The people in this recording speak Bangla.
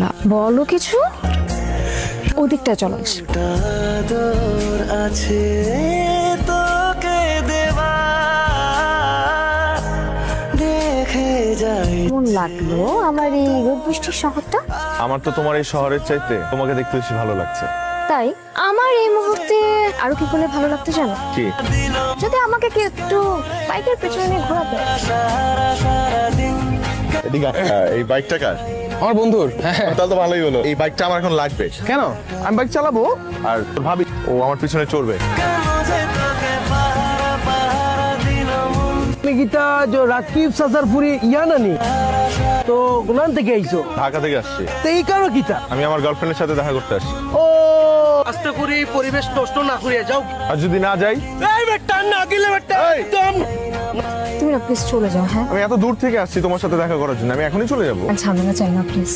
বলা, বলো কিছু। ওদিকটা চলো। আছে তোকে দেবা দেখে যাই। কেমন লাগলো আমার এই রোদ বৃষ্টির শহরটা? আমার তো তোমার এই শহরের চাইতে তোমাকে দেখতে বেশি ভালো লাগছে। তাই আমার এই মুহূর্তে আরো কি করলে ভালো লাগতো জানো? কি? যদি আমাকে কি একটু বাইকের পেছনে নিয়ে ঘোরাতে। এদিকে এই বাইকটা কার? আমার বন্ধুর। তাহলে তো ভালোই হলো। এই বাইকটা আমার এখন লাগবে। কেন? আমি বাইক চালাবো। আর তোর ভাবি ও আমার পিছনে চড়বে। গীতা जो রাকিব সাসারপুরি ইয়া নানি তো গুনান থেকে আইছো ঢাকা থেকে আসছি। তো এই কারো গীতা আমি আমার গার্লফ্রেন্ডের সাথে দেখা করতে আসছি। ও আস্তে করে পরিবেশ নষ্ট না করিয়া যাও। আর যদি না যাই? এই বেটা না গেলে বেটা একদম। তুমি না প্লিজ চলে যাও। হ্যাঁ, আমি এত দূর থেকে আসছি তোমার সাথে দেখা করার জন্য, আমি এখনই চলে যাবো। ঝামেলা চাই না প্লিজ।